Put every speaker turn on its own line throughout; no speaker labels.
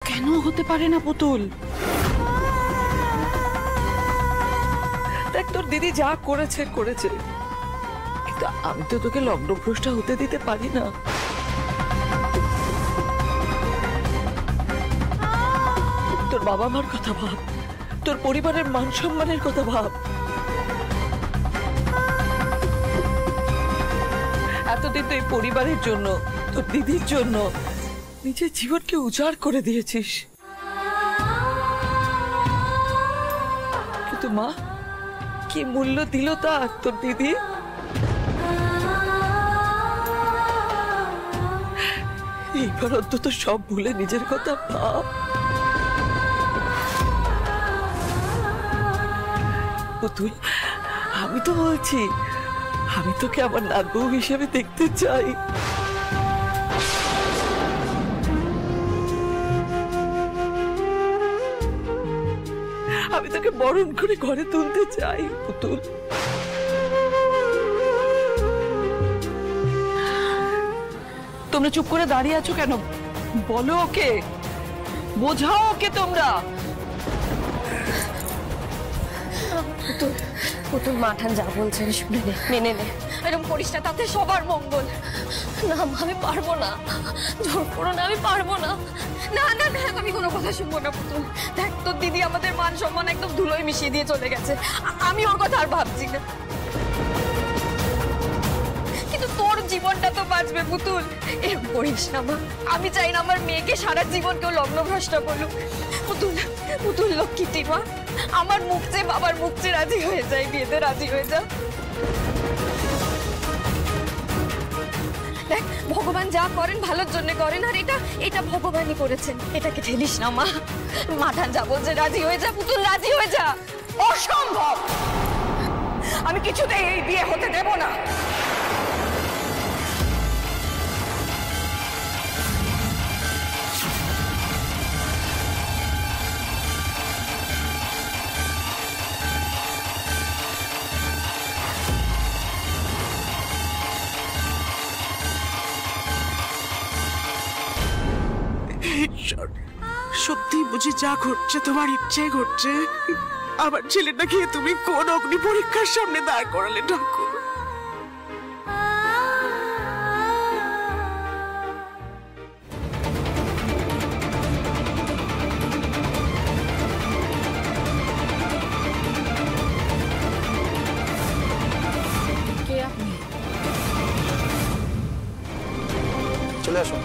কেন হতে পারে না পুতুল?
দেখ, তোর দিদি যা করেছে করেছে, কিন্তু আমি তো তোকে লগ্নভ্রষ্টা হতে দিতে পারি না। তোর বাবা মার কথা ভাব, তোর পরিবারের মান সম্মানের কথা ভাব। এতদিন তো এই পরিবারের জন্য, তোর দিদির জন্য নিজের জীবনকে উজাড় করে দিয়েছিস, কিন্তু মা কি মূল্য দিল তা তোর দিদি? এইবার অন্তত সব ভুলে নিজের কথা ভাব। পুতুল, আমি তো বলছি, আমি তোকে আমার নাতবউ হিসেবে দেখতে চাই। আমি তোকে বরণ করে ঘরে তুলতে চাই পুতুল।
তোমরা চুপ করে দাঁড়িয়ে আছো কেন? বলো ওকে, বোঝাও ওকে তোমরা।
পুতুল, পুতুল মাঠান যা বলছেন শুনে নে, মেনে নে। এরকম করিস না, তাতে সবার মঙ্গল। না আমি পারবো না, জোর করো না, আমি পারবো না। না না না, আমি কোনো কথা শুনবো না পুতুল। দেখ, তোর দিদি আমাদের মান সম্মান একদম ধুলোয় মিশিয়ে দিয়ে চলে গেছে, আমি ওর কথা আর ভাবছি না। কিন্তু তোর জীবনটা তো বাঁচবে পুতুল, এরকম করিস না মা। আমি চাই না আমার মেয়েকে সারা জীবন কেউ লগ্নভ্রষ্টা বলুক। পুতুল, পুতুল লক্ষ্মীটি মা, আমার মুখ চেয়ে বাবার মুখ চেয়ে রাজি হয়ে যায়, বিয়েতে রাজি হয়ে যা। দেখ, ভগবান যা করেন ভালোর জন্য করেন, আর এটা এটা ভগবানই করেছেন, এটাকে ঠেলিস না মা। মাঠান যা বলছে রাজি হয়ে যা পুতুল, রাজি হয়ে যা।
অসম্ভব, আমি কিছুতেই এই বিয়ে হতে দেব না।
সত্যি বুঝি যা ঘটছে তোমার ইচ্ছে ঘটছে? আমার ছেলেটাকে তুমি কোন অগ্নি পরীক্ষার সামনে দাঁড় করালে ঠাকুর?
কে আপনি?
চলে আসো।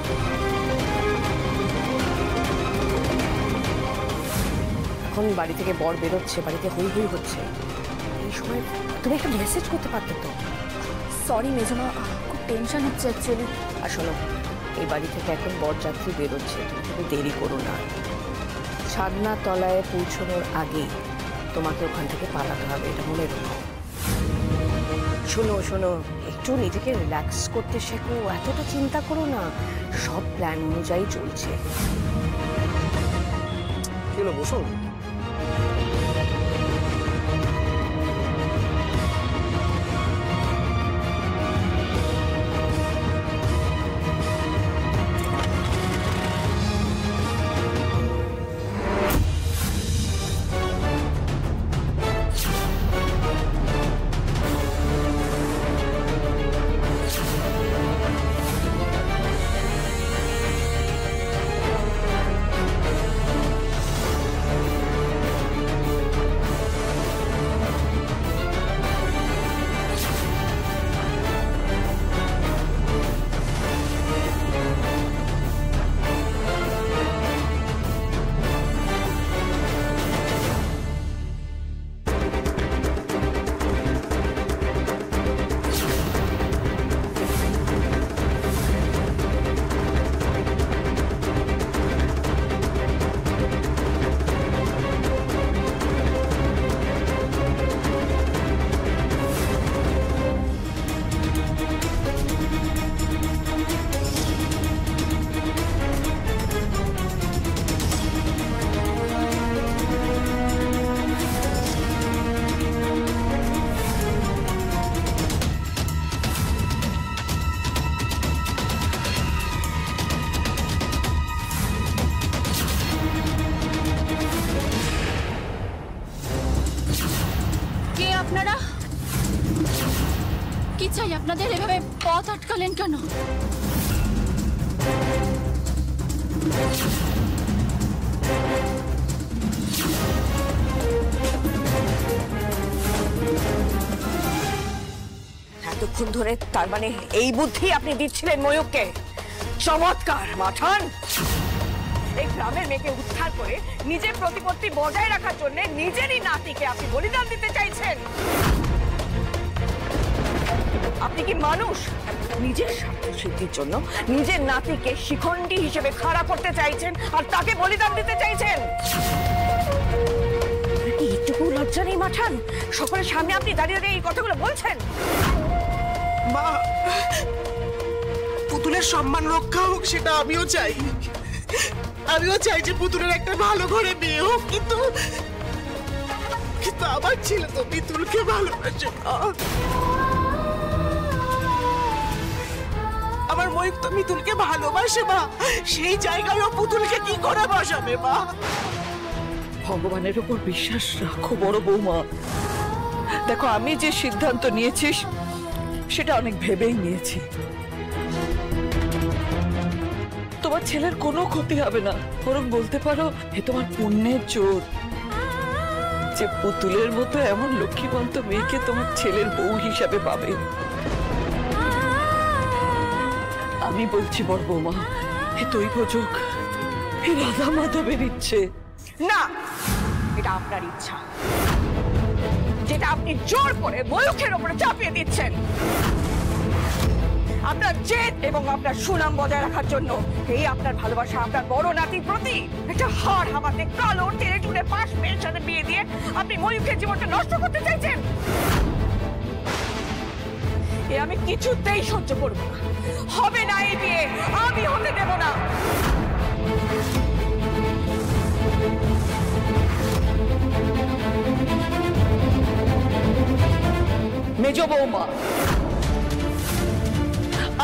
এখন বাড়ি থেকে বর বেরোচ্ছে, বাড়িতে হই হই হচ্ছে, এই সময় তুমি একটা মেসেজ করতে পারতে তো।
সরি মেজমা, খুব টেনশন হচ্ছে অ্যাকচুয়ালি।
আর শোনো, এই বাড়ি থেকে এখন বরযাত্রী বেরোচ্ছে, তুমি দেরি করো না। ছাদনা তলায় পৌঁছানোর আগেই তোমাকে ওখান থেকে পালাতে হবে, এটা মনে রেখো। শোনো শোনো, একটু নিজেকে রিল্যাক্স করতে শেখো, এতটা চিন্তা করো না, সব প্ল্যান অনুযায়ী চলছে।
কি হলো, বসো।
চাই আপনাদের এভাবে পথ আটকালেন কেন?
এতক্ষণ ধরে তার মানে এই বুদ্ধি আপনি দিচ্ছিলেন ময়ূককে? চমৎকার মাঠান। এই গ্রামের মেয়েকে উদ্ধার করে নিজের প্রতিপত্তি বজায় রাখার জন্য নিজেরই নাতিকে আপনি বলিদান দিতে চাইছেন। আপনি কি মানুষ? নিজের স্বার্থ সিদ্ধির জন্য নিজের নাতিকে শিখণ্ডী হিসেবে খাড়া করতে চাইছেন আর তাকে বলিদান দিতে চাইছেন। এইটুকু লজ্জা নেই মাঠান? সকলের সামনে আপনি দাঁড়িয়ে দাঁড়িয়ে এই কথাগুলো বলছেন।
মা, পুতুলের সম্মান রক্ষা হোক সেটা আমিও চাই। আমিও চাই যে পুতুলের একটা ভালো ঘরে বিয়ে হোক, কিন্তু আমার ছেলে তো পুতুলকে ভালোবাসে। আমার ময়ূক তো মিতুলকে ভালোবাসে মা, সেই জায়গায়ও পুতুলকে কি করে বসাবে মা?
ভগবানের উপর বিশ্বাস রাখো বড় বৌমা। দেখো, আমি যে সিদ্ধান্ত নিয়েছি সেটা অনেক ভেবেই নিয়েছি। তোমার ছেলের কোনো ক্ষতি হবে না, বরং বলতে পারো এ তোমার পুণ্যের জোর যে পুতুলের মতো এমন লক্ষ্মীবন্ত মেয়েকে তোমার ছেলের বউ হিসাবে পাবে। আমি বলছি বড় বৌমা, এ দৈবযোগ, এ রাধা মাধবের ইচ্ছে
না। এটা আপনার ইচ্ছা, যেটা আপনি জোর করে ময়ূখের উপরে চাপিয়ে দিচ্ছেন। আপনার জেদ এবং আপনার সুনাম বজায় রাখার জন্য এই আপনার ভালোবাসা আপনার বড় নাতির প্রতি একটা হাড় হামাতে কালো টেনে টুনে পাশ মেয়ের সাথে বিয়ে দিয়ে আপনি ময়ূখের জীবনটা নষ্ট করতে চাইছেন। এ আমি কিছুতেই সহ্য করব না। হবে না এই বিয়ে, আমি হতে দেব না।
মেজ বৌমা,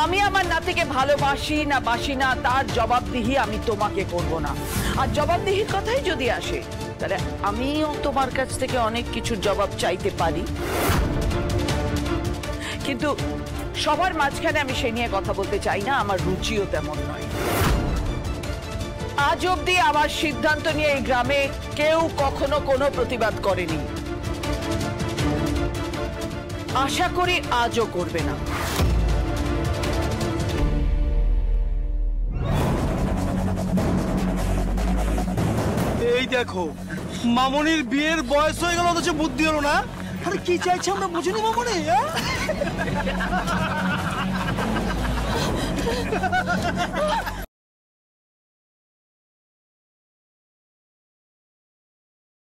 আমি আমার নাতিকে ভালোবাসি না বাসি না তার জবাবদিহি আমি তোমাকে করব না। আর জবাবদিহির কথাই যদি আসে, তাহলে আমিও তোমার কাছ থেকে অনেক কিছুর জবাব চাইতে পারি, কিন্তু সবার মাঝখানে আমি সে নিয়ে কথা বলতে চাই না, আমার রুচিও তেমন নয়। আজ অব্দি আমার সিদ্ধান্ত নিয়ে এই গ্রামে কেউ কখনো কোনো প্রতিবাদ করেনি, আশা করি আজও করবে না।
এই দেখো, মামনির বিয়ের বয়স হয়ে গেল, অথচ বুদ্ধি হলো না। আরে কি চাইছে আমরা বুঝিনি মামনি।